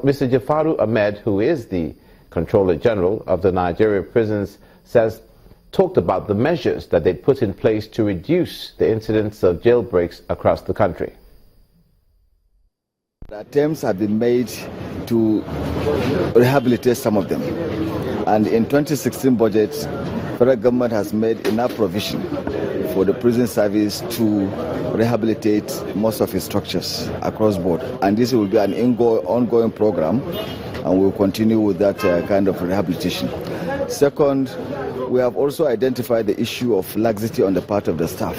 Mr. Jafaru Ahmed, who is the Controller General of the Nigeria prisons, talked about the measures that they put in place to reduce the incidence of jailbreaks across the country. Attempts have been made to rehabilitate some of them, and in 2016 budget, federal government has made enough provision for the prison service to rehabilitate most of its structures across board, and this will be an ongoing program, and we'll continue with that kind of rehabilitation. Second, we have also identified the issue of laxity on the part of the staff,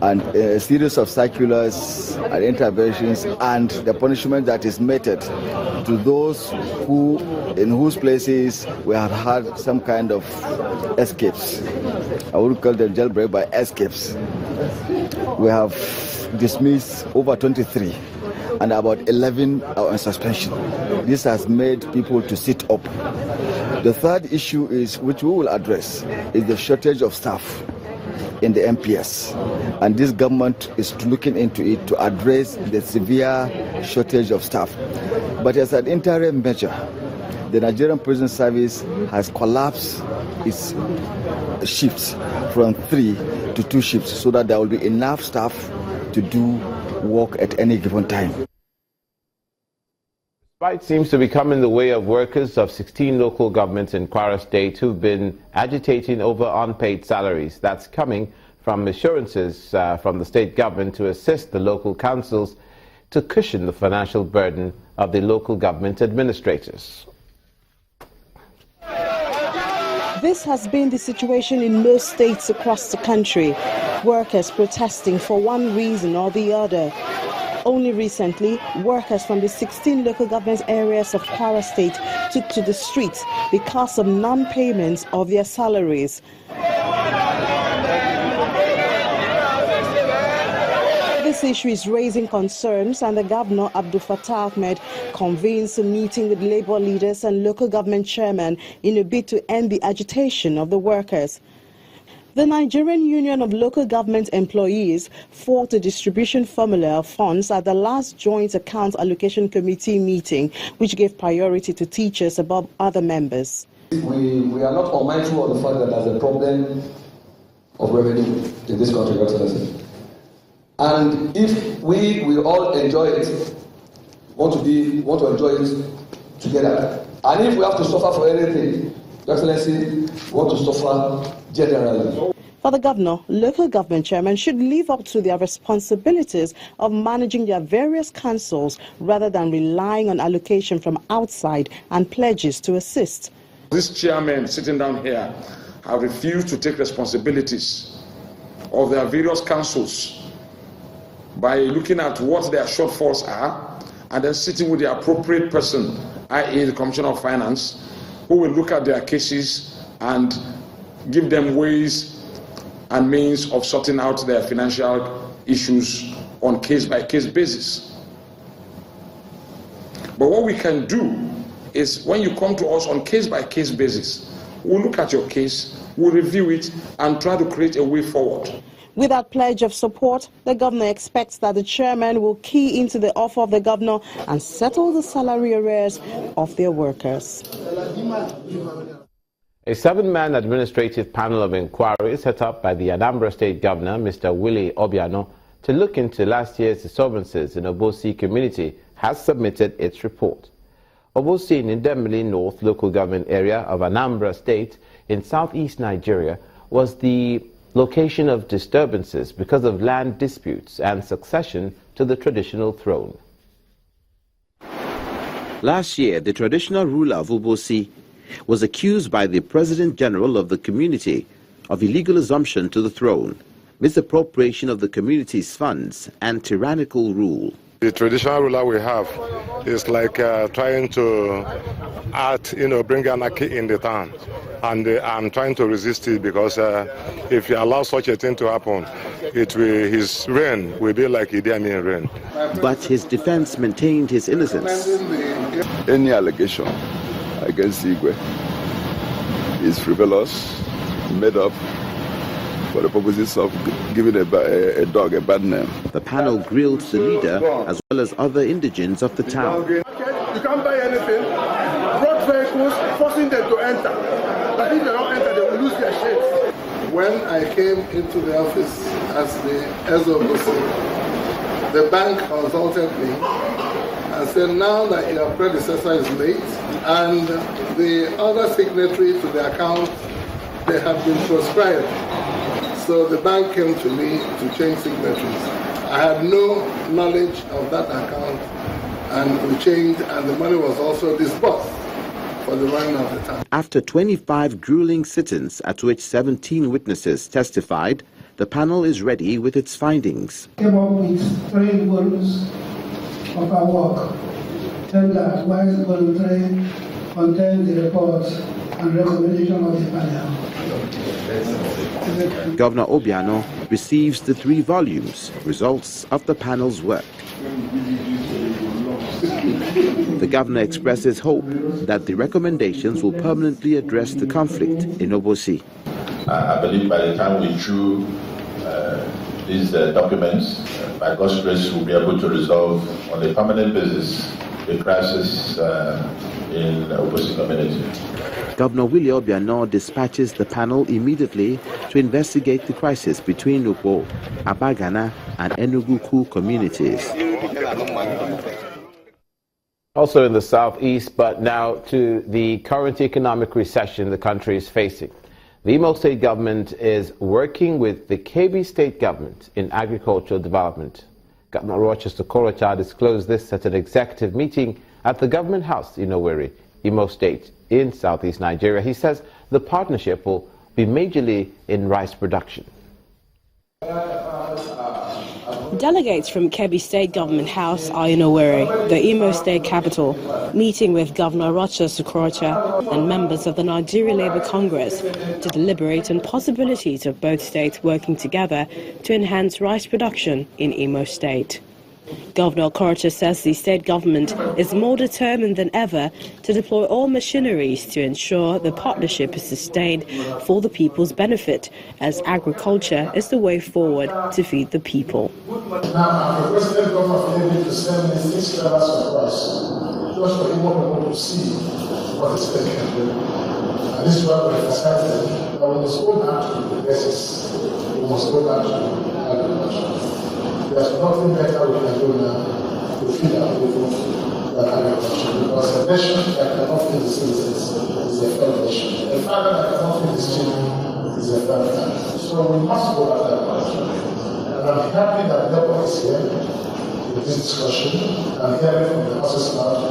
and a series of circulars and interventions and the punishment that is meted to those in whose places we have had some kind of escapes. I would call them jailbreak by escapes. We have dismissed over 23 and about 11 are on suspension. This has made people to sit up. The third issue is, which we will address, is the shortage of staff in the MPS, and this government is looking into it to address the severe shortage of staff. But as an interim measure, the Nigerian Prison Service has collapsed its shifts from 3 to 2 shifts so that there will be enough staff to do work at any given time. Fight seems to be coming in the way of workers of 16 local governments in Kwara State who've been agitating over unpaid salaries. That's coming from assurances from the state government to assist the local councils to cushion the financial burden of the local government administrators. This has been the situation in most states across the country. Workers protesting for one reason or the other. Only recently, workers from the 16 local government areas of Kwara State took to the streets because of non-payments of their salaries. This issue is raising concerns, and the Governor, Abdul Fattah Ahmed, convenes a meeting with labor leaders and local government chairmen in a bid to end the agitation of the workers. The Nigerian Union of Local Government Employees forked a distribution formula of funds at the last Joint Account Allocation Committee meeting, which gave priority to teachers above other members. We are not unmindful of the fact that there's a problem of revenue in this country, Your Excellency. And if we will all enjoy it, want to enjoy it together, and if we have to suffer for anything, Your Excellency, want to suffer generally. For the governor, local government chairmen should live up to their responsibilities of managing their various councils rather than relying on allocation from outside and pledges to assist. These chairmen sitting down here have refused to take responsibilities of their various councils by looking at what their shortfalls are and then sitting with the appropriate person, i.e. the Commissioner of Finance, who will look at their cases and give them ways and means of sorting out their financial issues on case-by-case basis. But what we can do is, when you come to us on case-by-case basis, we'll look at your case, we'll review it, and try to create a way forward. With that pledge of support, the governor expects that the chairman will key into the offer of the governor and settle the salary arrears of their workers. A 7-man administrative panel of inquiry set up by the Anambra State Governor, Mr. Willie Obiano, to look into last year's disturbances in Obosi community has submitted its report. Obosi in Idemili North local government area of Anambra State in southeast Nigeria was the location of disturbances because of land disputes and succession to the traditional throne. Last year, the traditional ruler of Obosi was accused by the President General of the community of illegal assumption to the throne, misappropriation of the community's funds, and tyrannical rule. The traditional ruler we have is like trying to bring anarchy in the town. And I'm trying to resist it because if you allow such a thing to happen, his reign will be like Idi Amin reign. But his defense maintained his innocence. Any allegation against Igwe is frivolous, made up for the purposes of giving a dog a bad name. The panel grilled the leader as well as other indigents of the town. you can't buy anything, brought vehicles, forcing them to enter. But if they don't enter, they will lose their shades. When I came into the office as the SOBC, the bank consulted me and said, now that your predecessor is late and the other signatory to the account, they have been proscribed. So the bank came to me to change signatories. I had no knowledge of that account, and we changed, and the money was also disbursed for the running of the time. After 25 grueling sit-ins at which 17 witnesses testified, the panel is ready with its findings. Came up with 3 goals of our work. Tender, wise, voluntary, contain the report and recommendation of the panel. Governor Obiano receives the 3 volumes, results of the panel's work. The governor expresses hope that the recommendations will permanently address the conflict in Obosi. I believe by the time we through these documents, by God's grace, we'll be able to resolve on a permanent basis the crisis in the Obosi community. Governor Willie Obiano dispatches the panel immediately to investigate the crisis between Ukpo, Abagana, and Enugu communities. Also in the southeast, but now to the current economic recession the country is facing. The Imo State government is working with the Kebbi State government in agricultural development. Governor Rochester Okorocha disclosed this at an executive meeting at the government house in Owerri, Imo State in southeast Nigeria. He says the partnership will be majorly in rice production. Delegates from Kebbi State Government House are in Owerri, the Imo State capital, meeting with Governor Rochester Okorocha and members of the Nigeria Labour Congress to deliberate on possibilities of both states working together to enhance rice production in Imo State. Governor Okorocha says the state government is more determined than ever to deploy all machineries to ensure the partnership is sustained for the people's benefit, as agriculture is the way forward to feed the people. Now, I'm requesting the government of Kebbi to send me 6 tellers of rice, just for people to see what the state can do. And this is why we emphasized that we must go down to the basics. We must go down to agriculture. There's nothing better we can do now to feed our people than agriculture, because a nation that cannot feed the citizens is a failed nation. A father that cannot feed his children is a failed father. So we must go after agriculture. And I'm happy that Labour is here with this discussion and hearing from the horse's mouth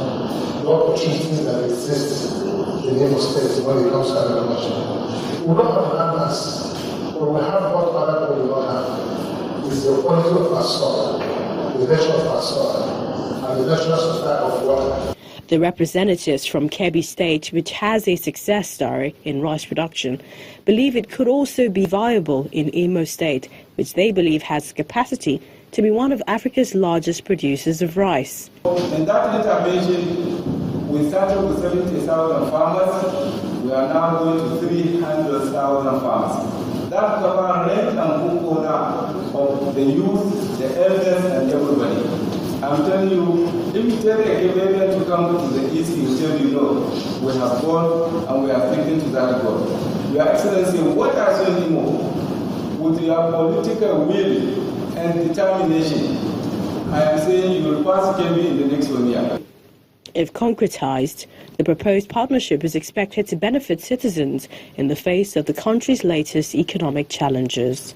the opportunities that exist in Imo State when it comes to agriculture. We don't have an mass, but we have what other people do not have. Is the quality of our soil, the nature of our soil, and the natural supply of water. The representatives from Kebbi State, which has a success story in rice production, believe it could also be viable in Imo State, which they believe has capacity to be one of Africa's largest producers of rice. In that intervention, we started with 70,000 farmers. We are now going to 300,000 farmers. That covers rent and cook of the youth, the elders, and everybody. I'm telling you, if you tell a Kebbian to come to the east, he will tell you no. We have gone and we are thinking to that God. Your Excellency, what are you doing more? With your political will and determination, I am saying you will pass Kebbi in the next 1 year. If concretized, the proposed partnership is expected to benefit citizens in the face of the country's latest economic challenges.